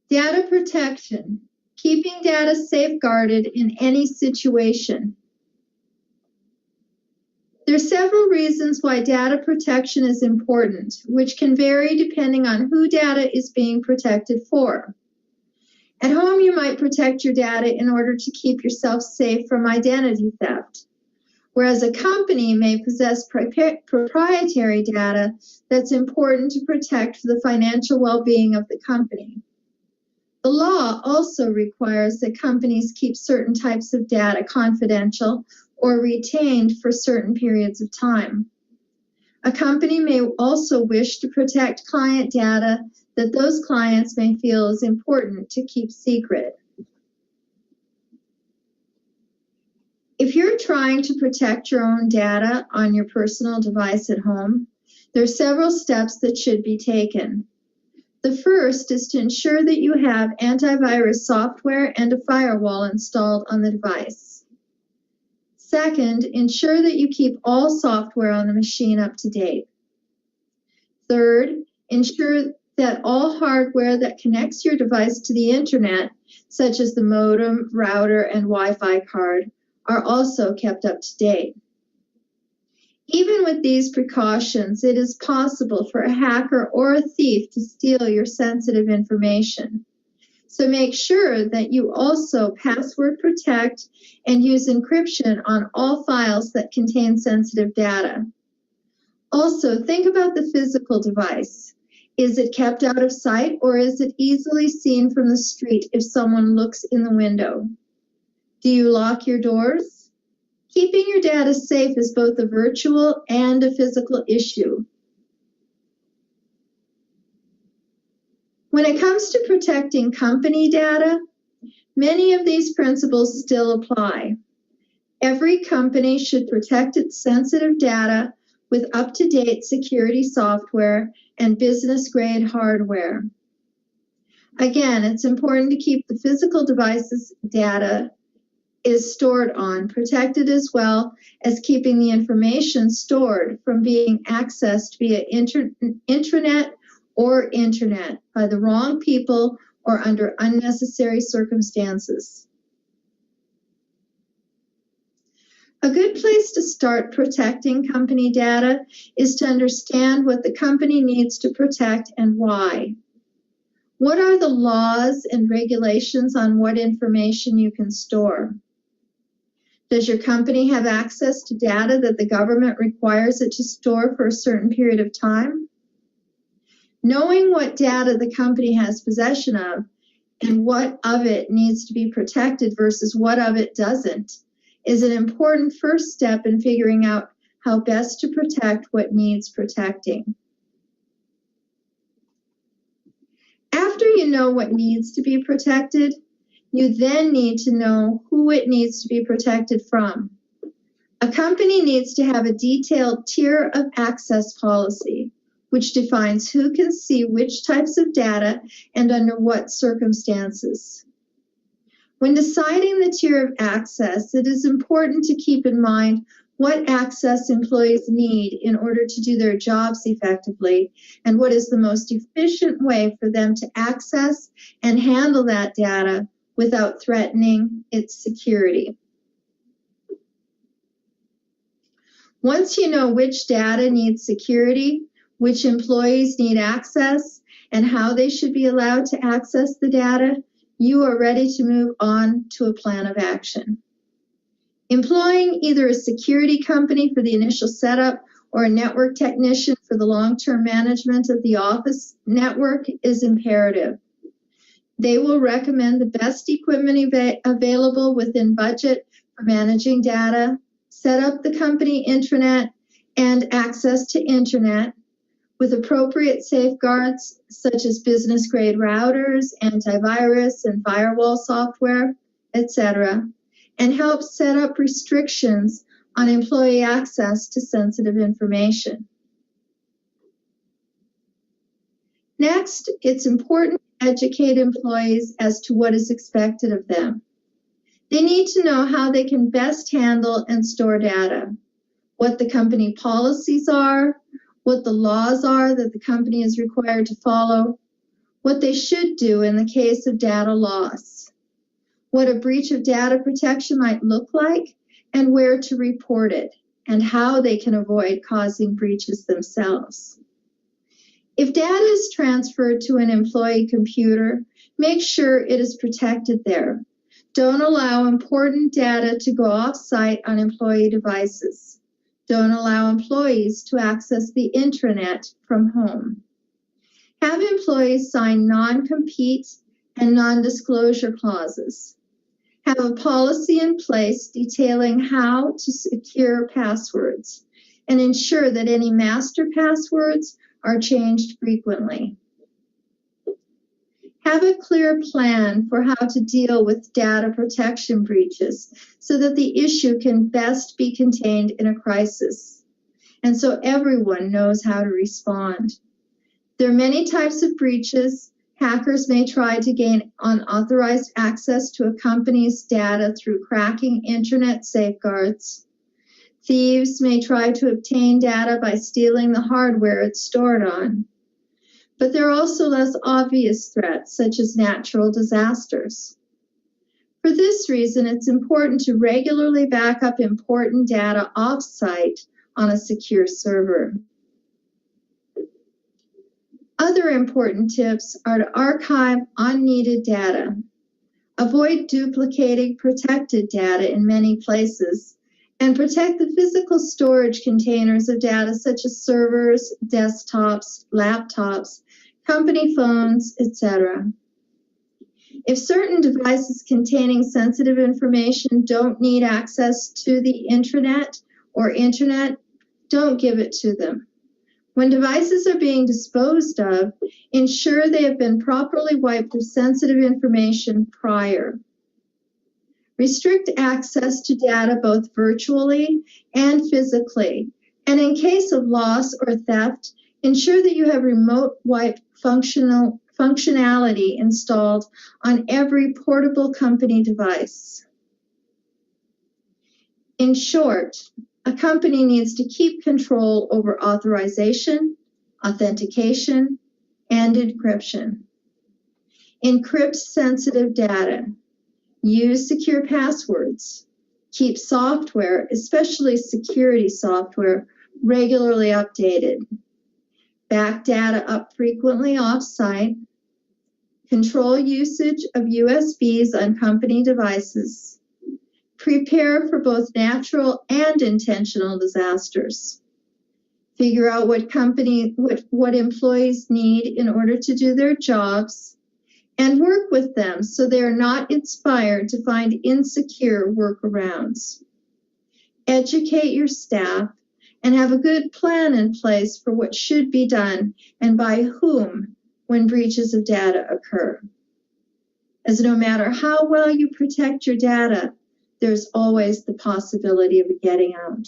Data protection, keeping data safeguarded in any situation. There are several reasons why data protection is important, which can vary depending on who data is being protected for. At home, you might protect your data in order to keep yourself safe from identity theft, whereas a company may possess proprietary data that's important to protect for the financial well-being of the company. The law also requires that companies keep certain types of data confidential or retained for certain periods of time. A company may also wish to protect client data that those clients may feel is important to keep secret. If you're trying to protect your own data on your personal device at home, there are several steps that should be taken. The first is to ensure that you have antivirus software and a firewall installed on the device. Second, ensure that you keep all software on the machine up to date. Third, ensure that all hardware that connects your device to the internet, such as the modem, router, and Wi-Fi card, are also kept up to date. Even with these precautions, it is possible for a hacker or a thief to steal your sensitive information. So make sure that you also password protect and use encryption on all files that contain sensitive data. Also, think about the physical device. Is it kept out of sight, or is it easily seen from the street if someone looks in the window? Do you lock your doors? Keeping your data safe is both a virtual and a physical issue. When it comes to protecting company data, many of these principles still apply. Every company should protect its sensitive data with up-to-date security software and business-grade hardware. Again, it's important to keep the physical device's data is stored on protected, as well as keeping the information stored from being accessed via intranet or internet by the wrong people or under unnecessary circumstances. A good place to start protecting company data is to understand what the company needs to protect and why. What are the laws and regulations on what information you can store? Does your company have access to data that the government requires it to store for a certain period of time? Knowing what data the company has possession of and what of it needs to be protected versus what of it doesn't is an important first step in figuring out how best to protect what needs protecting. After you know what needs to be protected, you then need to know who it needs to be protected from. A company needs to have a detailed tier of access policy, which defines who can see which types of data and under what circumstances. When deciding the tier of access, it is important to keep in mind what access employees need in order to do their jobs effectively, and what is the most efficient way for them to access and handle that data without threatening its security. Once you know which data needs security, which employees need access, and how they should be allowed to access the data, you are ready to move on to a plan of action. Employing either a security company for the initial setup or a network technician for the long-term management of the office network is imperative. They will recommend the best equipment available within budget for managing data, set up the company intranet and access to internet with appropriate safeguards such as business-grade routers, antivirus and firewall software, etc., and help set up restrictions on employee access to sensitive information. Next, it's important to educate employees as to what is expected of them. They need to know how they can best handle and store data, what the company policies are, what the laws are that the company is required to follow, what they should do in the case of data loss, what a breach of data protection might look like, and where to report it, and how they can avoid causing breaches themselves. If data is transferred to an employee computer, make sure it is protected there. Don't allow important data to go off-site on employee devices. Don't allow employees to access the intranet from home. Have employees sign non-compete and non-disclosure clauses. Have a policy in place detailing how to secure passwords, and ensure that any master passwords are changed frequently. Have a clear plan for how to deal with data protection breaches so that the issue can best be contained in a crisis, and so everyone knows how to respond. There are many types of breaches. Hackers may try to gain unauthorized access to a company's data through cracking internet safeguards. Thieves may try to obtain data by stealing the hardware it's stored on. But there are also less obvious threats, such as natural disasters. For this reason, it's important to regularly back up important data off-site on a secure server. Other important tips are to archive unneeded data. Avoid duplicating protected data in many places, and protect the physical storage containers of data such as servers, desktops, laptops, company phones, etc. If certain devices containing sensitive information don't need access to the intranet or internet, don't give it to them. When devices are being disposed of, ensure they have been properly wiped of sensitive information prior. Restrict access to data both virtually and physically, and in case of loss or theft, ensure that you have remote wipe functionality installed on every portable company device. In short, a company needs to keep control over authorization, authentication, and encryption. Encrypt sensitive data. Use secure passwords. Keep software, especially security software, regularly updated. Back data up frequently off-site. Control usage of USBs on company devices. Prepare for both natural and intentional disasters. Figure out what employees need in order to do their jobs, and work with them so they are not inspired to find insecure workarounds. Educate your staff and have a good plan in place for what should be done and by whom when breaches of data occur. As no matter how well you protect your data, there's always the possibility of it getting out.